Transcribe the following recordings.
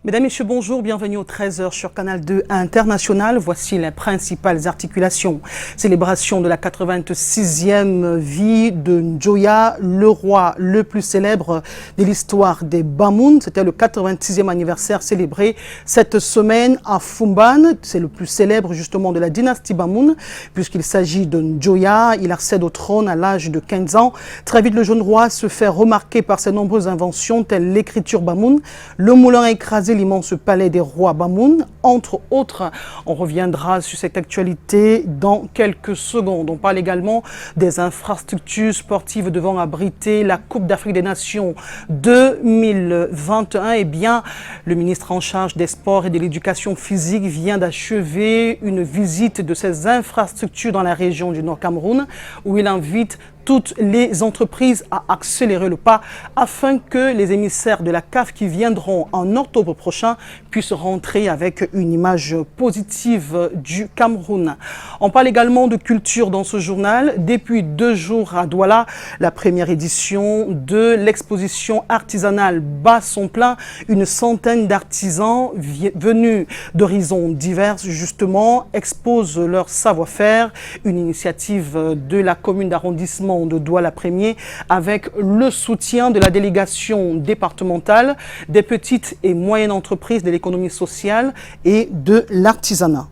Mesdames, Messieurs, bonjour, bienvenue au 13h sur Canal 2 International. Voici les principales articulations. Célébration de la 86e vie de Njoya, le roi le plus célèbre de l'histoire des Bamoun. C'était le 86e anniversaire célébré cette semaine à Fumban. C'est le plus célèbre justement de la dynastie Bamoun, puisqu'il s'agit de Njoya. Il accède au trône à l'âge de 15 ans. Très vite, le jeune roi se fait remarquer par ses nombreuses inventions, telles l'écriture Bamoun, le moulin à écraser l'immense palais des rois Bamoun, entre autres. On reviendra sur cette actualité dans quelques secondes. On parle également des infrastructures sportives devant abriter la Coupe d'Afrique des Nations 2021. Eh bien, le ministre en charge des sports et de l'éducation physique vient d'achever une visite de ces infrastructures dans la région du Nord Cameroun, où il invite toutes les entreprises à accélérer le pas afin que les émissaires de la CAF qui viendront en octobre prochain puissent rentrer avec une image positive du Cameroun. On parle également de culture dans ce journal. Depuis 2 jours à Douala, la première édition de l'exposition artisanale bat son plein. Une centaine d'artisans venus d'horizons divers justement exposent leur savoir-faire. Une initiative de la commune d'arrondissement de Douala-Premier avec le soutien de la délégation départementale, des petites et moyennes entreprises de l'économie sociale et de l'artisanat.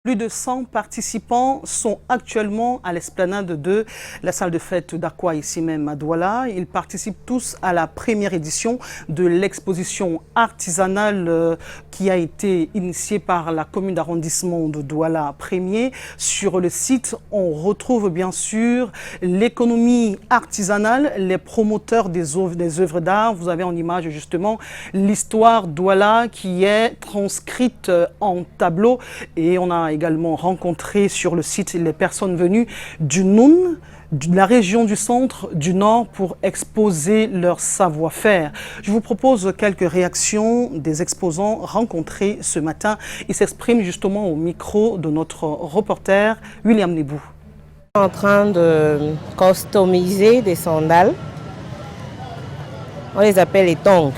Plus de 100 participants sont actuellement à l'esplanade de la salle de fête d'Aqua, ici même à Douala. Ils participent tous à la première édition de l'exposition artisanale qui a été initiée par la commune d'arrondissement de Douala-Premier. Sur le site, on retrouve bien sûr l'économie artisanale, les promoteurs des œuvres d'art. Vous avez en image justement l'histoire Douala qui est transcrite en tableau, et on a également rencontré sur le site les personnes venues du Noun, de la région du centre, du nord, pour exposer leur savoir-faire. Je vous propose quelques réactions des exposants rencontrés ce matin. Ils s'expriment justement au micro de notre reporter William Nebou. En train de customiser des sandales. On les appelle les tongs.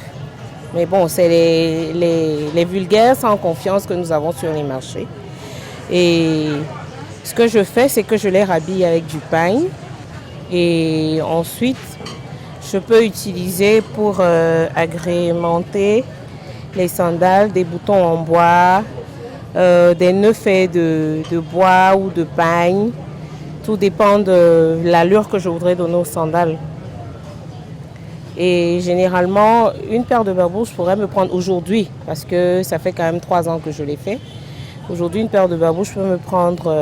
Mais bon, c'est les vulgaires sans confiance que nous avons sur les marchés. Et ce que je fais, c'est que je les rhabille avec du pagne. Et ensuite, je peux utiliser pour agrémenter les sandales des boutons en bois, des nœuds faits de bois ou de pagne. Tout dépend de l'allure que je voudrais donner aux sandales. Et généralement, une paire de babouches, je pourrais me prendre aujourd'hui, parce que ça fait quand même 3 ans que je l'ai fait. Aujourd'hui, une paire de babouches peut me prendre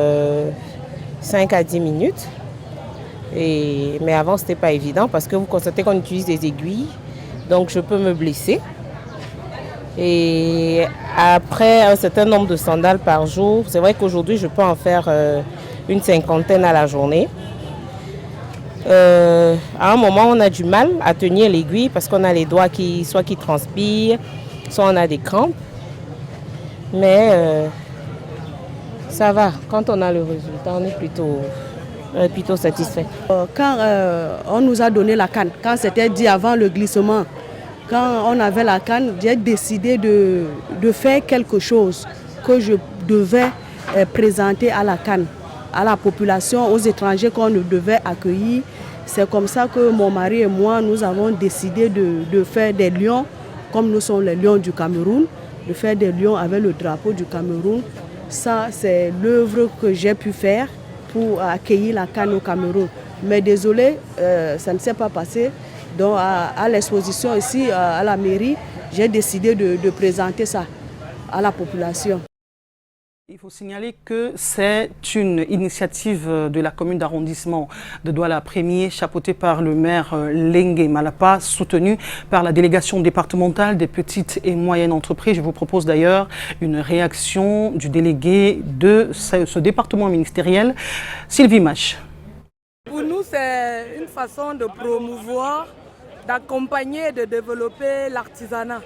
5 à 10 minutes. Mais avant, ce n'était pas évident parce que vous constatez qu'on utilise des aiguilles. Donc, je peux me blesser. Et après un certain nombre de sandales par jour, c'est vrai qu'aujourd'hui, je peux en faire une 50aine à la journée. À un moment, on a du mal à tenir l'aiguille parce qu'on a les doigts qui transpirent, soit on a des crampes. Mais ça va, quand on a le résultat, on est plutôt satisfait. Quand on nous a donné la canne, quand c'était dit avant le glissement, quand on avait la canne, j'ai décidé de faire quelque chose que je devais présenter à la canne, à la population, aux étrangers qu'on devait accueillir. C'est comme ça que mon mari et moi, nous avons décidé de faire des lions, comme nous sommes les lions du Cameroun, de faire des lions avec le drapeau du Cameroun. Ça, c'est l'œuvre que j'ai pu faire pour accueillir la canne au Cameroun. Mais désolé, ça ne s'est pas passé. Donc à l'exposition ici, à la mairie, j'ai décidé de présenter ça à la population. Il faut signaler que c'est une initiative de la commune d'arrondissement de Douala-Premier, chapeautée par le maire Lengue Malapa, soutenue par la délégation départementale des petites et moyennes entreprises. Je vous propose d'ailleurs une réaction du délégué de ce département ministériel, Sylvie Mach. Pour nous, c'est une façon de promouvoir, d'accompagner et de développer l'artisanat.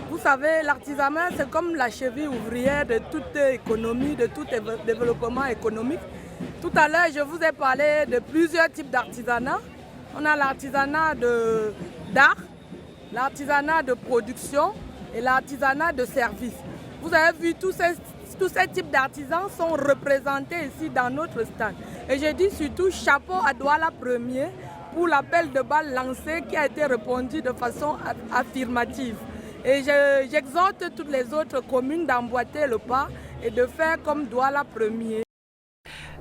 Vous savez, l'artisanat, c'est comme la cheville ouvrière de toute économie, de tout développement économique. Tout à l'heure, je vous ai parlé de plusieurs types d'artisanat. On a l'artisanat d'art, l'artisanat de production et l'artisanat de service. Vous avez vu, tous ces types d'artisans sont représentés ici dans notre stand. Et je dis surtout chapeau à Douala Premier pour l'appel de balle lancé qui a été répondu de façon affirmative. Et j'exhorte toutes les autres communes d'emboîter le pas et de faire comme Douala Premier.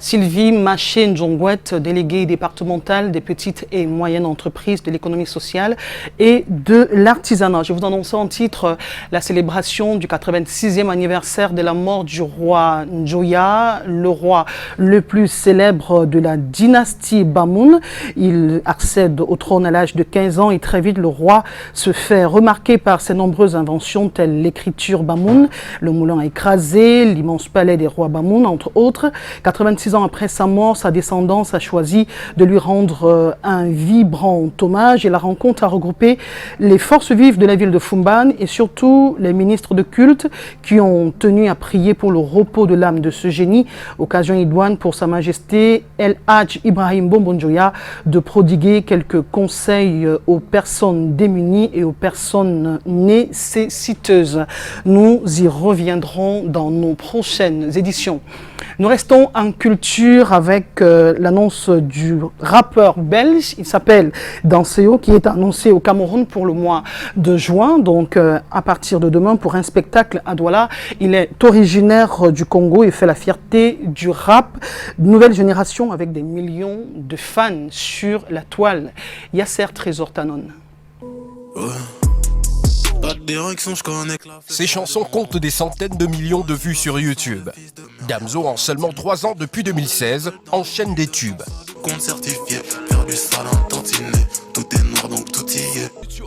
Sylvie Maché-Njongouet, déléguée départementale des petites et moyennes entreprises de l'économie sociale et de l'artisanat. Je vous annonce en titre la célébration du 86e anniversaire de la mort du roi Njoya, le roi le plus célèbre de la dynastie Bamoun. Il accède au trône à l'âge de 15 ans et très vite le roi se fait remarquer par ses nombreuses inventions telles l'écriture Bamoun, le moulin écrasé, l'immense palais des rois Bamoun, entre autres. 86 ans après sa mort, sa descendance a choisi de lui rendre un vibrant hommage et la rencontre a regroupé les forces vives de la ville de Foumban et surtout les ministres de culte qui ont tenu à prier pour le repos de l'âme de ce génie. Occasion idoine pour Sa Majesté El Hadj Ibrahim Bombo Njoya de prodiguer quelques conseils aux personnes démunies et aux personnes nécessiteuses. Nous y reviendrons dans nos prochaines éditions. Nous restons en culture avec l'annonce du rappeur belge. Il s'appelle Damso, qui est annoncé au Cameroun pour le mois de juin. Donc, à partir de demain, pour un spectacle à Douala. Il est originaire du Congo et fait la fierté du rap. Nouvelle génération avec des millions de fans sur la toile. Yasser Trésor Tanon. Ces chansons comptent des centaines de millions de vues sur YouTube. Damso, en seulement 3 ans depuis 2016, enchaîne des tubes.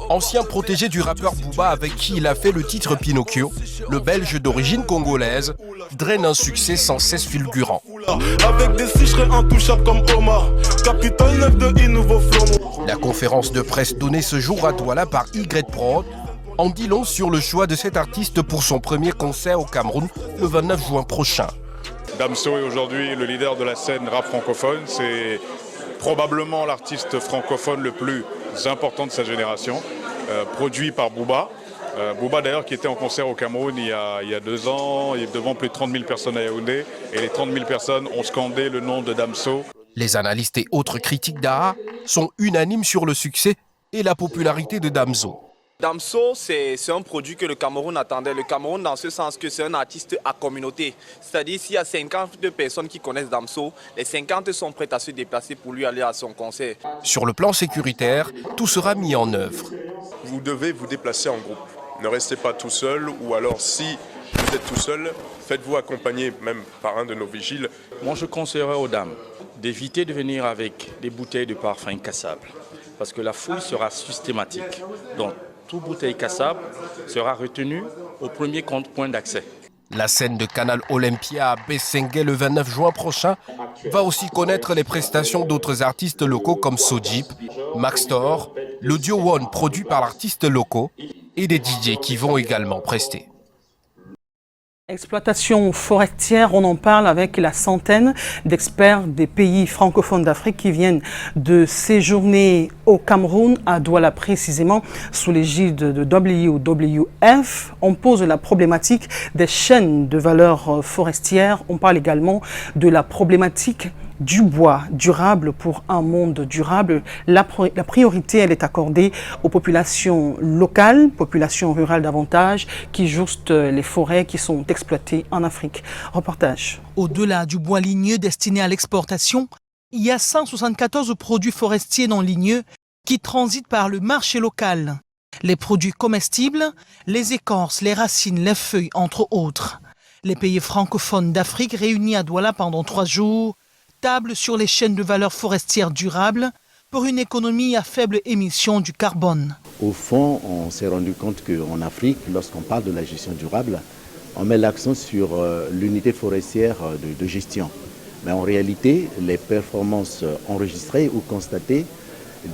Ancien protégé du rappeur Booba avec qui il a fait le titre Pinocchio, le Belge d'origine congolaise draine un succès sans cesse fulgurant. Avec des intouchables comme Omar, capitale 9 de nouveau flow. La conférence de presse donnée ce jour à Douala par Y-Prod en dit long sur le choix de cet artiste pour son premier concert au Cameroun le 29 juin prochain. Damso est aujourd'hui le leader de la scène rap francophone. C'est probablement l'artiste francophone le plus important de sa génération, produit par Booba. Booba d'ailleurs qui était en concert au Cameroun il y a 2 ans, devant plus de 30 000 personnes à Yaoundé. Et les 30 000 personnes ont scandé le nom de Damso. Les analystes et autres critiques d'art sont unanimes sur le succès et la popularité de Damso. Damso, c'est un produit que le Cameroun attendait. Le Cameroun dans ce sens que c'est un artiste à communauté. C'est-à-dire s'il y a 50 personnes qui connaissent Damso, les 50 sont prêtes à se déplacer pour lui aller à son concert. Sur le plan sécuritaire, tout sera mis en œuvre. Vous devez vous déplacer en groupe. Ne restez pas tout seul ou alors si vous êtes tout seul, faites-vous accompagner même par un de nos vigiles. Moi je conseillerais aux dames d'éviter de venir avec des bouteilles de parfum cassables parce que la fouille sera systématique. Donc, toute bouteille cassable sera retenue au premier point d'accès. La scène de Canal Olympia à Bessengue le 29 juin prochain va aussi connaître les prestations d'autres artistes locaux comme Sojip, Maxtor, l'Audio One produit par l'artiste locaux et des DJ qui vont également prester. Exploitation forestière, on en parle avec la centaine d'experts des pays francophones d'Afrique qui viennent de séjourner au Cameroun, à Douala précisément, sous l'égide de WWF. On pose la problématique des chaînes de valeur forestière. On parle également de la problématique du bois durable pour un monde durable. La priorité, elle est accordée aux populations locales, populations rurales davantage, qui jouxtent les forêts qui sont exploitées en Afrique. Reportage. Au-delà du bois ligneux destiné à l'exportation, il y a 174 produits forestiers non ligneux qui transitent par le marché local. Les produits comestibles, les écorces, les racines, les feuilles, entre autres. Les pays francophones d'Afrique réunis à Douala pendant 3 jours table sur les chaînes de valeur forestière durables pour une économie à faible émission du carbone. Au fond, on s'est rendu compte qu'en Afrique, lorsqu'on parle de la gestion durable, on met l'accent sur l'unité forestière de gestion. Mais en réalité, les performances enregistrées ou constatées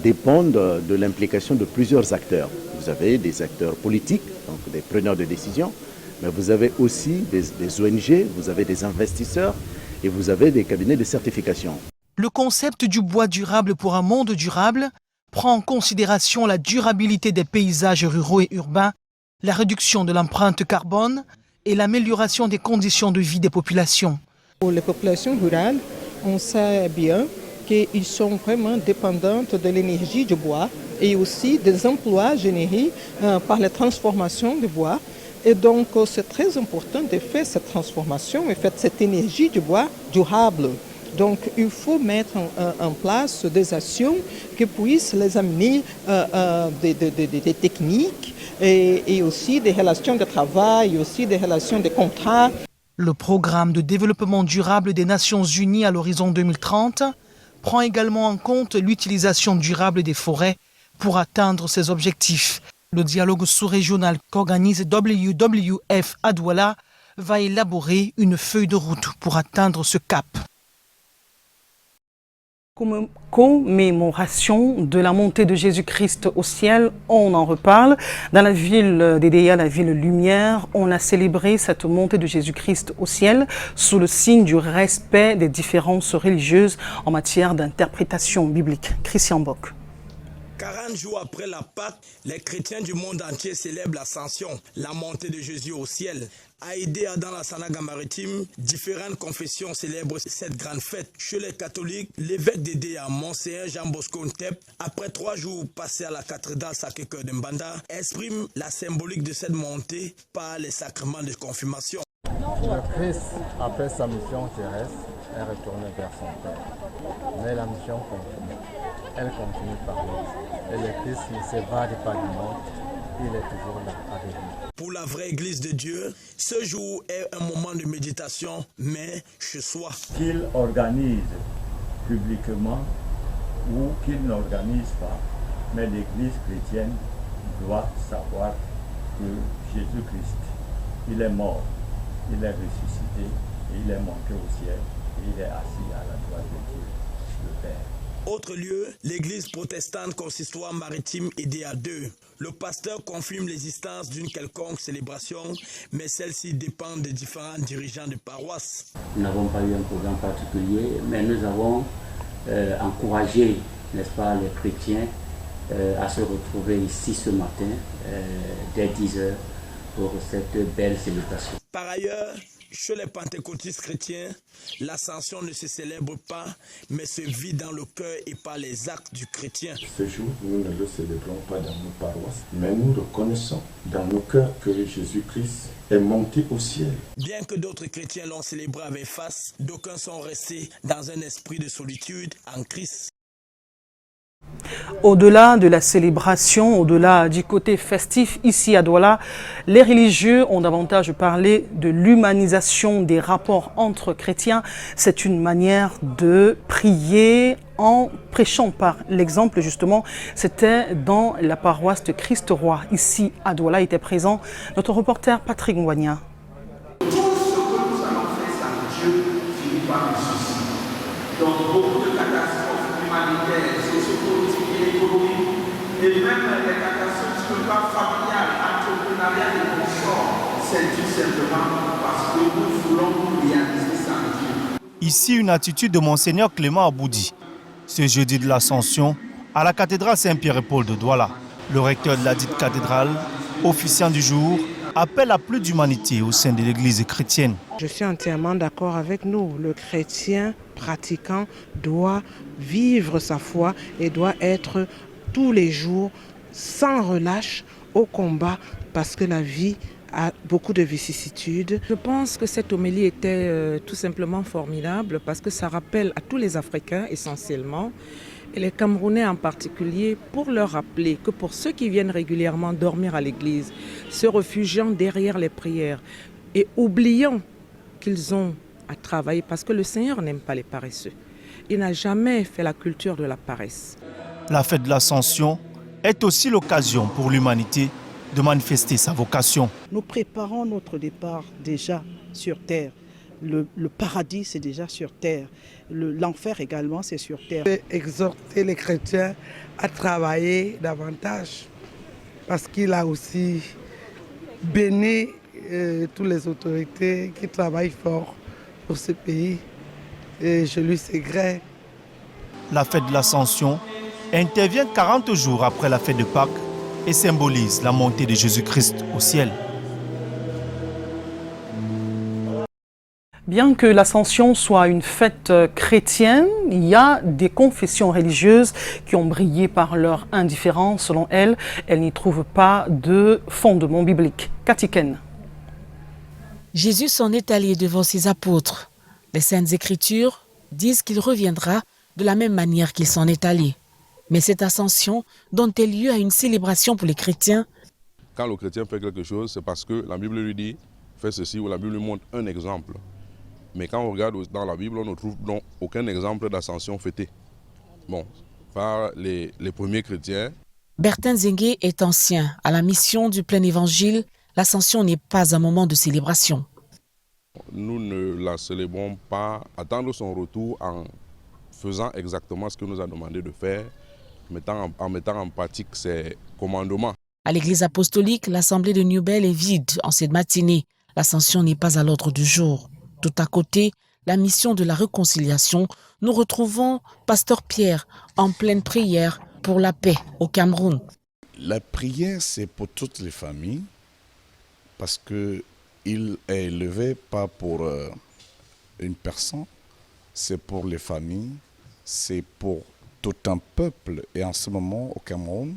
dépendent de l'implication de plusieurs acteurs. Vous avez des acteurs politiques, donc des preneurs de décision, mais vous avez aussi des ONG, vous avez des investisseurs et vous avez des cabinets de certification. Le concept du bois durable pour un monde durable prend en considération la durabilité des paysages ruraux et urbains, la réduction de l'empreinte carbone et l'amélioration des conditions de vie des populations. Pour les populations rurales, on sait bien qu'ils sont vraiment dépendantes de l'énergie du bois et aussi des emplois générés par la transformation du bois. Et donc, c'est très important de faire cette transformation et faire cette énergie du bois durable. Donc, il faut mettre en place des actions qui puissent les amener des techniques et aussi des relations de travail, aussi des relations de contrats. Le programme de développement durable des Nations Unies à l'horizon 2030 prend également en compte l'utilisation durable des forêts pour atteindre ces objectifs. Le dialogue sous-régional qu'organise WWF à Douala va élaborer une feuille de route pour atteindre ce cap. Commémoration de la montée de Jésus-Christ au ciel, on en reparle. Dans la ville d'Edéa, la ville lumière, on a célébré cette montée de Jésus-Christ au ciel sous le signe du respect des différences religieuses en matière d'interprétation biblique. Christian Bock. 40 jours après la Pâque, les chrétiens du monde entier célèbrent l'ascension, la montée de Jésus au ciel. À Edéa, dans la Sanaga maritime, différentes confessions célèbrent cette grande fête. Chez les catholiques, l'évêque d'Edéa, Monseigneur Jean Bosco Ntep, après 3 jours passés à la cathédrale Sacré-Cœur de Mbanda, exprime la symbolique de cette montée par les sacrements de confirmation. Le Christ, après sa mission terrestre, est retourné vers son Père. Mais la mission continue. Elle continue par nous. Et le Christ ne s'évade pas du monde. Il est toujours là avec nous. Pour la vraie Église de Dieu, ce jour est un moment de méditation, mais chez soi. Qu'il organise publiquement ou qu'il n'organise pas, mais l'Église chrétienne doit savoir que Jésus-Christ, il est mort, il est ressuscité, et il est monté au ciel, et il est assis à la droite de Dieu, le Père. Autre lieu, l'église protestante consistoire maritime Edéa 2. Le pasteur confirme l'existence d'une quelconque célébration, mais celle-ci dépend des différents dirigeants de paroisse. Nous n'avons pas eu un programme particulier, mais nous avons encouragé, n'est-ce pas, les chrétiens à se retrouver ici ce matin, dès 10h, pour cette belle célébration. Par ailleurs, chez les pentecôtistes chrétiens, l'ascension ne se célèbre pas, mais se vit dans le cœur et par les actes du chrétien. Ce jour, nous ne le célébrons pas dans nos paroisses, mais nous reconnaissons dans nos cœurs que Jésus-Christ est monté au ciel. Bien que d'autres chrétiens l'ont célébré avec face, d'aucuns sont restés dans un esprit de solitude en Christ. Au-delà de la célébration, au-delà du côté festif, ici à Douala, les religieux ont davantage parlé de l'humanisation des rapports entre chrétiens. C'est une manière de prier en prêchant par l'exemple, justement. C'était dans la paroisse de Christ-Roi, ici à Douala, était présent notre reporter Patrick Ngwanya. Tout ce que nous allons faire sans Dieu finit par nous soucier. Donc beaucoup de catastrophes humanitaires, sociopolitiques et économiques, et même les catastrophes spirituelles, familiales, entrepreneuriales et consorts, c'est tout simplement parce que nous voulons réaliser sans Dieu. Ici, une attitude de Monseigneur Clément Aboudi. Ce jeudi de l'Ascension, à la cathédrale Saint-Pierre-et-Paul de Douala, le recteur de la dite cathédrale, officiant du jour, appelle à plus d'humanité au sein de l'Église chrétienne. Je suis entièrement d'accord avec nous. Le chrétien pratiquant doit vivre sa foi et doit être tous les jours sans relâche au combat parce que la vie a beaucoup de vicissitudes. Je pense que cette homélie était tout simplement formidable parce que ça rappelle à tous les Africains essentiellement et les Camerounais en particulier, pour leur rappeler que pour ceux qui viennent régulièrement dormir à l'église, se réfugiant derrière les prières et oubliant qu'ils ont à travailler parce que le Seigneur n'aime pas les paresseux. Il n'a jamais fait la culture de la paresse. La fête de l'Ascension est aussi l'occasion pour l'humanité de manifester sa vocation. Nous préparons notre départ déjà sur terre. Le paradis, c'est déjà sur terre. L'enfer également, c'est sur terre. Exhorter les chrétiens à travailler davantage parce qu'il a aussi béni toutes les autorités qui travaillent fort pour ce pays et je lui sais gré. La fête de l'Ascension intervient 40 jours après la fête de Pâques et symbolise la montée de Jésus-Christ au ciel. Bien que l'Ascension soit une fête chrétienne, il y a des confessions religieuses qui ont brillé par leur indifférence. Selon elles, elles n'y trouvent pas de fondement biblique. Katiken. Jésus s'en est allé devant ses apôtres. Les Saintes Écritures disent qu'il reviendra de la même manière qu'il s'en est allé. Mais cette ascension donne lieu à une célébration pour les chrétiens. Quand le chrétien fait quelque chose, c'est parce que la Bible lui dit « fais ceci » ou la Bible lui montre un exemple. Mais quand on regarde dans la Bible, on ne trouve donc aucun exemple d'ascension fêtée. Bon, par les premiers chrétiens. Bertin Zengue est ancien. À la mission du plein évangile, l'ascension n'est pas un moment de célébration. Nous ne la célébrons pas. Attendre son retour en faisant exactement ce que nous a demandé de faire, en mettant en pratique ses commandements. À l'église apostolique, l'assemblée de Newbel est vide en cette matinée. L'ascension n'est pas à l'ordre du jour. Tout à côté, la mission de la réconciliation, nous retrouvons Pasteur Pierre en pleine prière pour la paix au Cameroun. La prière, c'est pour toutes les familles, parce qu'il est élevé pas pour une personne, c'est pour les familles, c'est pour tout un peuple. Et en ce moment, au Cameroun,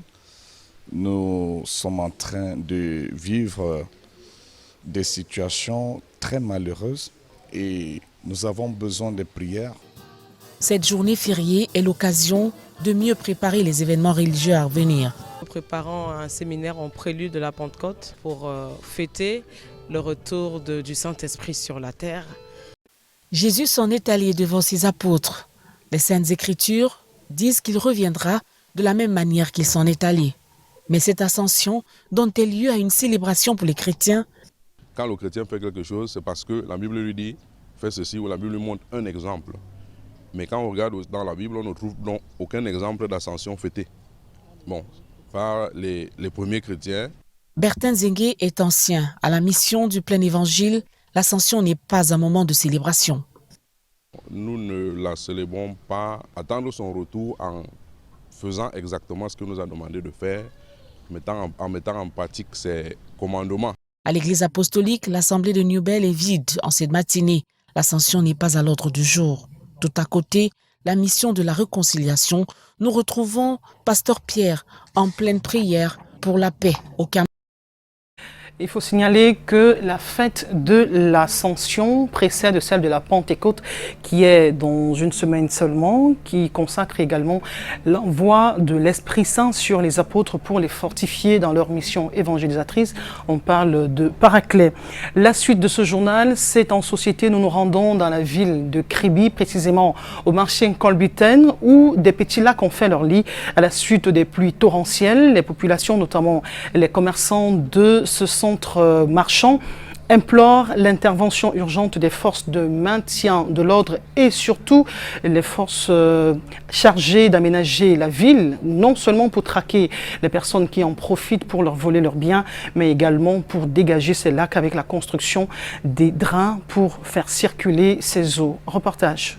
nous sommes en train de vivre des situations très malheureuses et nous avons besoin de prières. Cette journée fériée est l'occasion de mieux préparer les événements religieux à venir. Nous préparons un séminaire en prélude de la Pentecôte pour fêter le retour du Saint-Esprit sur la terre. Jésus s'en est allé devant ses apôtres. Les Saintes Écritures disent qu'il reviendra de la même manière qu'il s'en est allé. Mais cette ascension donne lieu à une célébration pour les chrétiens. Quand le chrétien fait quelque chose, c'est parce que la Bible lui dit « fais ceci » ou la Bible lui montre un exemple. Mais quand on regarde dans la Bible, on ne trouve donc aucun exemple d'ascension fêtée. Bon, par les premiers chrétiens. Bertin Zengue est ancien. À la mission du plein évangile, l'ascension n'est pas un moment de célébration. Nous ne la célébrons pas. Attendre son retour en faisant exactement ce que nous a demandé de faire, en mettant en pratique ses commandements. À l'église apostolique, l'assemblée de Newbel est vide en cette matinée. L'ascension n'est pas à l'ordre du jour. Tout à côté, la mission de la réconciliation, nous retrouvons Pasteur Pierre en pleine prière pour la paix au Cameroun. Il faut signaler que la fête de l'Ascension précède celle de la Pentecôte qui est dans une semaine seulement, qui consacre également l'envoi de l'Esprit Saint sur les apôtres pour les fortifier dans leur mission évangélisatrice. On parle de Paraclet. La suite de ce journal, c'est en société. Nous nous rendons dans la ville de Kribi, précisément au marché Kolbuten, où des petits lacs ont fait leur lit à la suite des pluies torrentielles. Les populations, notamment les commerçants de ce centre marchand, implore l'intervention urgente des forces de maintien de l'ordre et surtout les forces chargées d'aménager la ville, non seulement pour traquer les personnes qui en profitent pour leur voler leurs biens, mais également pour dégager ces lacs avec la construction des drains pour faire circuler ces eaux. Reportage.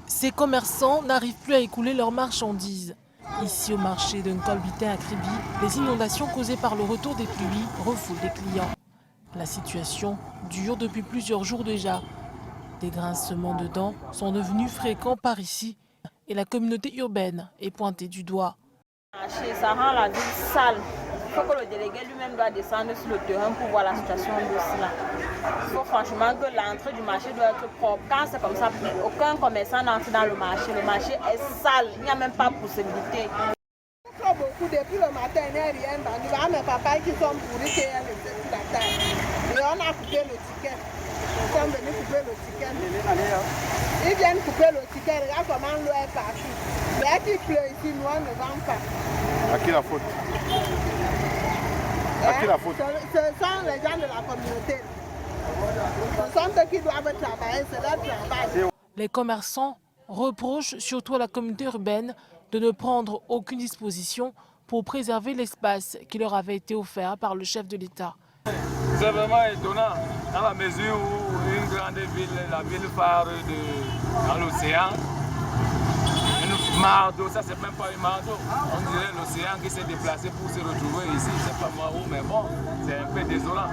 Ces commerçants n'arrivent plus à écouler leurs marchandises. Ici au marché de Nkolbiten à Kribi, les inondations causées par le retour des pluies refoulent des clients. La situation dure depuis plusieurs jours déjà. Des grincements de dents sont devenus fréquents par ici et la communauté urbaine est pointée du doigt. Ça rend la ville sale. Il faut que le délégué lui-même doit descendre sur le terrain pour voir la situation de cela. Il faut franchement que l'entrée du marché doit être propre. Quand c'est comme ça, aucun commerçant n'entre dans le marché. Le marché est sale, il n'y a même pas possibilité. Beaucoup depuis le matin, il n'y a rien vendu. Il y a mes papas qui sont pourris, qui ont laissé sur la table. Et on a coupé le ticket. Ils sont venus couper le ticket. Ils viennent couper le ticket. Regarde comment l'eau est partie. Dès qu'il pleut ici, nous on ne vend pas. À qui la faute? qui la faute? Ce sont les gens de la communauté. Ce sont eux qui doivent travailler, c'est leur travail. Les commerçants reprochent surtout à la communauté urbaine de ne prendre aucune disposition pour préserver l'espace qui leur avait été offert par le chef de l'État. C'est vraiment étonnant dans la mesure où une grande ville, la ville phare dans l'océan, une mardeau, ça c'est même pas une mardeau, on dirait l'océan qui s'est déplacé pour se retrouver ici, je sais pas moi où, mais bon, c'est un peu désolant.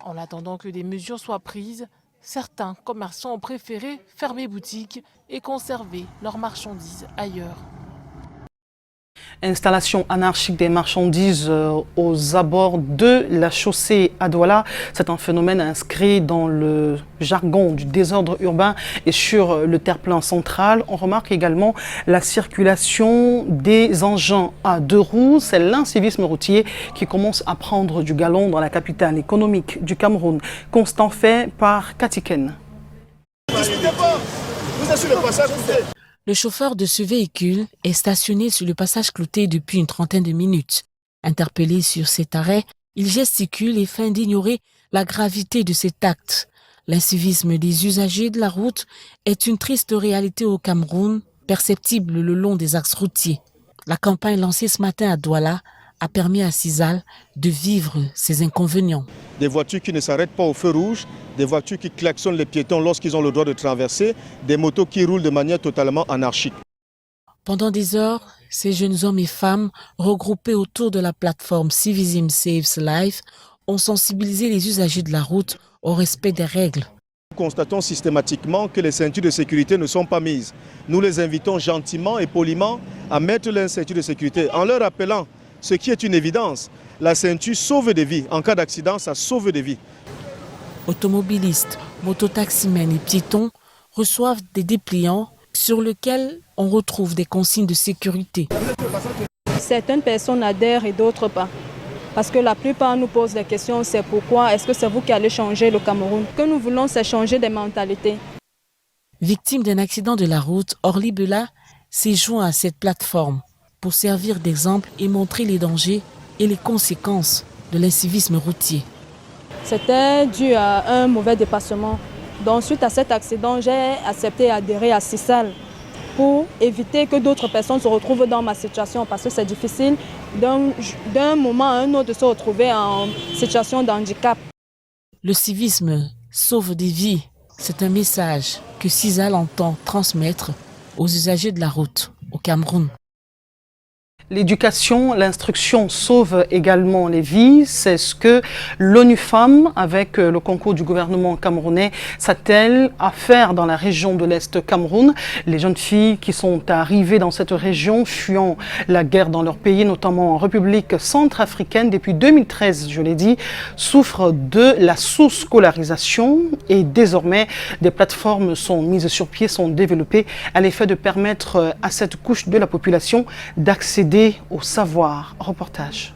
En attendant que des mesures soient prises, certains commerçants ont préféré fermer boutique et conserver leurs marchandises ailleurs. Installation anarchique des marchandises aux abords de la chaussée à Douala. C'est un phénomène inscrit dans le jargon du désordre urbain et sur le terre-plein central. On remarque également la circulation des engins à deux roues. C'est l'incivisme routier qui commence à prendre du galon dans la capitale économique du Cameroun. Constant fait par Katiken. Le chauffeur de ce véhicule est stationné sur le passage clouté depuis une trentaine de minutes. Interpellé sur cet arrêt, il gesticule et feint d'ignorer la gravité de cet acte. L'incivisme des usagers de la route est une triste réalité au Cameroun, perceptible le long des axes routiers. La campagne lancée ce matin à Douala a permis à Sisal de vivre ces inconvénients. Des voitures qui ne s'arrêtent pas au feu rouge, des voitures qui klaxonnent les piétons lorsqu'ils ont le droit de traverser, des motos qui roulent de manière totalement anarchique. Pendant des heures, ces jeunes hommes et femmes, regroupés autour de la plateforme Civism Saves Life, ont sensibilisé les usagers de la route au respect des règles. Nous constatons systématiquement que les ceintures de sécurité ne sont pas mises. Nous les invitons gentiment et poliment à mettre leurs ceintures de sécurité en leur rappelant ce qui est une évidence. La ceinture sauve des vies. En cas d'accident, ça sauve des vies. Automobilistes, mototaximens et piétons reçoivent des dépliants sur lesquels on retrouve des consignes de sécurité. Certaines personnes adhèrent et d'autres pas. Parce que la plupart nous posent des questions, c'est pourquoi, est-ce que c'est vous qui allez changer le Cameroun? Ce que nous voulons, c'est changer des mentalités. Victime d'un accident de la route, Orly Bela s'est joint à cette plateforme pour servir d'exemple et montrer les dangers et les conséquences de l'incivisme routier. C'était dû à un mauvais dépassement. Donc suite à cet accident, j'ai accepté d'adhérer à Sisal pour éviter que d'autres personnes se retrouvent dans ma situation parce que c'est difficile d'un moment à un autre de se retrouver en situation de handicap. Le civisme sauve des vies. C'est un message que Sisal entend transmettre aux usagers de la route au Cameroun. L'éducation, l'instruction sauve également les vies. C'est ce que l'ONU Femmes, avec le concours du gouvernement camerounais, s'attelle à faire dans la région de l'Est Cameroun. Les jeunes filles qui sont arrivées dans cette région, fuyant la guerre dans leur pays, notamment en République centrafricaine, depuis 2013, je l'ai dit, souffrent de la sous-scolarisation et désormais des plateformes sont mises sur pied, sont développées à l'effet de permettre à cette couche de la population d'accéder au savoir. Reportage.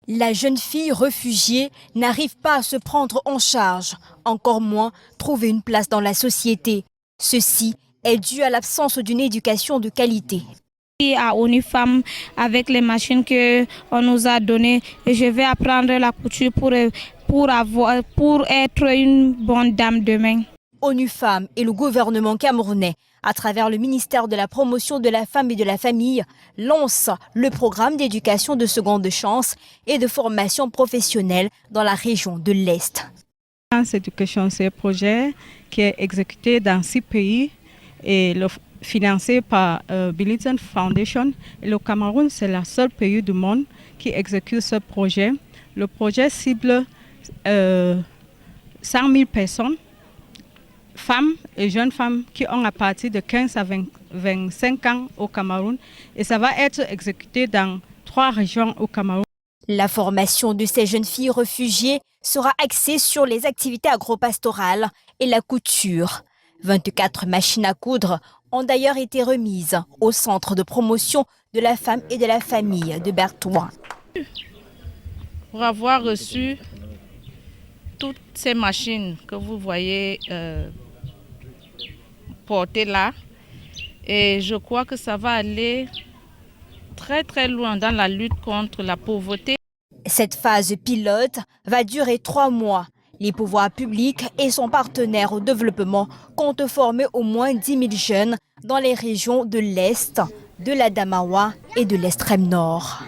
La jeune fille réfugiée n'arrive pas à se prendre en charge, encore moins trouver une place dans la société. Ceci est dû à l'absence d'une éducation de qualité. À ONU Femmes, avec les machines qu'on nous a données, je vais apprendre la couture pour être une bonne dame demain. ONU Femmes et le gouvernement camerounais, à travers le ministère de la Promotion de la Femme et de la Famille, lance le programme d'éducation de seconde chance et de formation professionnelle dans la région de l'Est. Education, c'est un projet qui est exécuté dans 6 pays et financé par Bill & Foundation. Et le Cameroun, c'est le seul pays du monde qui exécute ce projet. Le projet cible 100 000 personnes, femmes et jeunes femmes qui ont à partir de 15 à 25 ans au Cameroun. Et ça va être exécuté dans 3 régions au Cameroun. La formation de ces jeunes filles réfugiées sera axée sur les activités agropastorales et la couture. 24 machines à coudre ont d'ailleurs été remises au Centre de promotion de la femme et de la famille de Berthoin. Pour avoir reçu toutes ces machines que vous voyez portées là, et je crois que ça va aller très très loin dans la lutte contre la pauvreté. Cette phase pilote va durer 3 mois. Les pouvoirs publics et son partenaire au développement comptent former au moins 10 000 jeunes dans les régions de l'Est, de l'Adamawa et de l'extrême nord.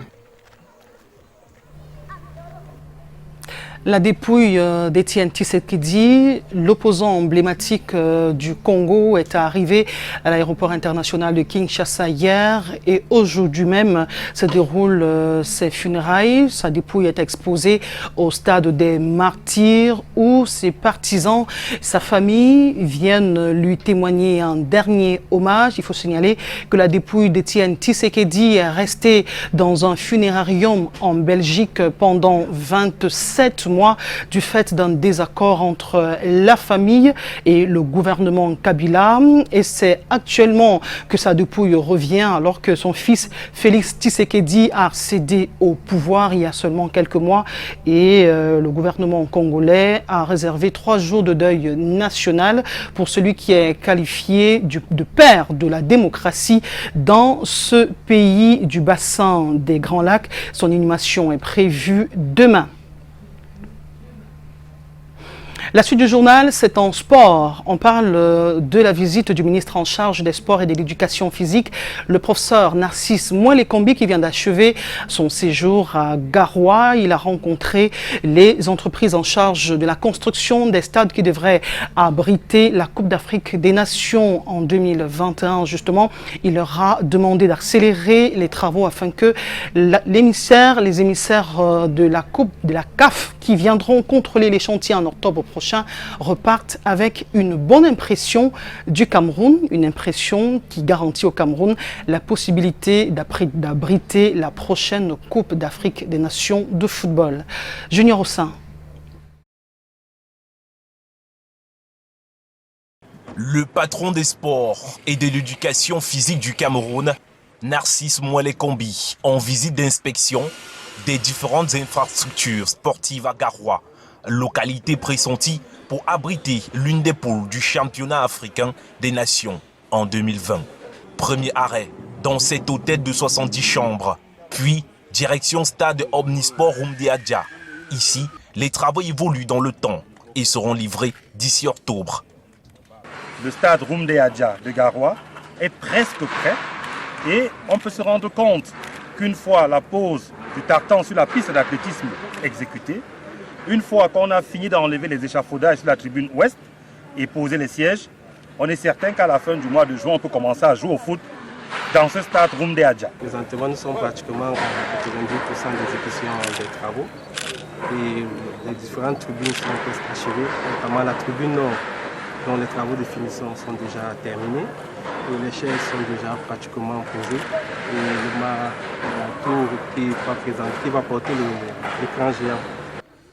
La dépouille d'Étienne Tshisekedi, l'opposant emblématique du Congo, est arrivé à l'aéroport international de Kinshasa hier et aujourd'hui même se déroulent ses funérailles. Sa dépouille est exposée au stade des Martyrs où ses partisans, sa famille viennent lui témoigner un dernier hommage. Il faut signaler que la dépouille d'Étienne Tshisekedi est restée dans un funérarium en Belgique pendant 27 mois du fait d'un désaccord entre la famille et le gouvernement Kabila. Et c'est actuellement que sa dépouille revient alors que son fils Félix Tshisekedi a cédé au pouvoir il y a seulement quelques mois et le gouvernement congolais a réservé 3 jours de deuil national pour celui qui est qualifié de père de la démocratie dans ce pays du bassin des Grands Lacs. Son inhumation est prévue demain. La suite du journal, c'est en sport. On parle de la visite du ministre en charge des sports et de l'éducation physique, le professeur Narcisse Mouelekombi, qui vient d'achever son séjour à Garoua. Il a rencontré les entreprises en charge de la construction des stades qui devraient abriter la Coupe d'Afrique des Nations en 2021. Justement, il leur a demandé d'accélérer les travaux afin que les émissaires de la Coupe de la CAF qui viendront contrôler les chantiers en octobre prochain repartent avec une bonne impression du Cameroun, une impression qui garantit au Cameroun la possibilité d'abriter la prochaine Coupe d'Afrique des Nations de football. Junior Ossin. Le patron des sports et de l'éducation physique du Cameroun, Narcisse Mouelekombi, en visite d'inspection des différentes infrastructures sportives à Garoua, localité pressentie pour abriter l'une des poules du championnat africain des nations en 2020. Premier arrêt dans cet hôtel de 70 chambres, puis direction stade Omnisport Rumdeadja. Ici, les travaux évoluent dans le temps et seront livrés d'ici octobre. Le stade Rumdeadja de Garoua est presque prêt et on peut se rendre compte qu'une fois la pose du tartan sur la piste d'athlétisme exécutée, une fois qu'on a fini d'enlever les échafaudages sur la tribune ouest et poser les sièges, on est certain qu'à la fin du mois de juin, on peut commencer à jouer au foot dans ce stade Rumdeadja. Présentement, nous sommes pratiquement à 90% d'exécution des travaux et les différentes tribunes sont presque achevées, notamment la tribune nord, dont les travaux de finition sont déjà terminés et les chaises sont déjà pratiquement posées et le tour qui va porter l'écran géant.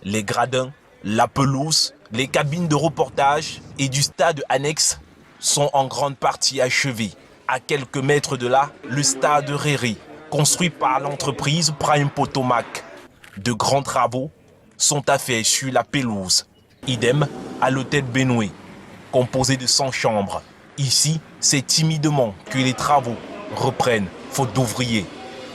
Les gradins, la pelouse, les cabines de reportage et du stade annexe sont en grande partie achevés. À quelques mètres de là, le stade Réré, construit par l'entreprise Prime Potomac. De grands travaux sont à faire sur la pelouse. Idem à l'hôtel Benoué, composé de 100 chambres. Ici, c'est timidement que les travaux reprennent, faute d'ouvriers.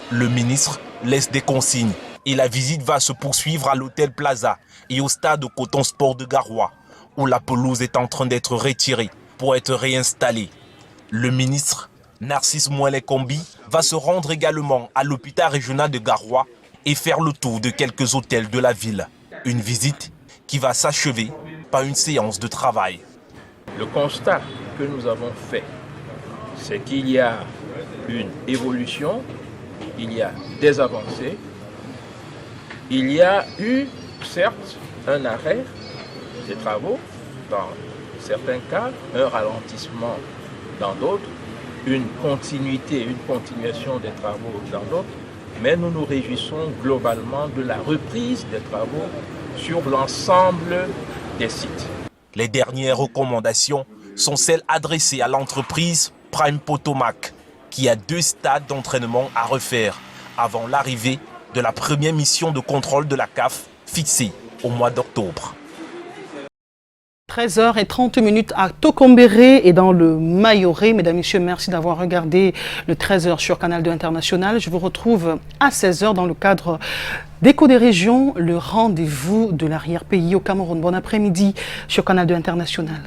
Le ministre laisse des consignes et la visite va se poursuivre à l'hôtel Plaza et au stade Coton Sport de Garoua, où la pelouse est en train d'être retirée pour être réinstallée. Le ministre Narcisse Mouelekombi va se rendre également à l'hôpital régional de Garoua et faire le tour de quelques hôtels de la ville. Une visite qui va s'achever par une séance de travail. Le constat que nous avons fait, c'est qu'il y a une évolution, il y a des avancées, il y a eu, certes, un arrêt des travaux, dans certains cas, un ralentissement dans d'autres, une continuité, une continuation des travaux dans d'autres, mais nous nous réjouissons globalement de la reprise des travaux sur l'ensemble des sites. Les dernières recommandations sont celles adressées à l'entreprise Prime Potomac, qui a 2 stades d'entraînement à refaire avant l'arrivée de la première mission de contrôle de la CAF fixée au mois d'octobre. 13h30 à Tokombéré et dans le Mayoré. Mesdames, Messieurs, merci d'avoir regardé le 13h sur Canal 2 International. Je vous retrouve à 16h dans le cadre d'Écho des régions, le rendez-vous de l'arrière-pays au Cameroun. Bon après-midi sur Canal 2 International.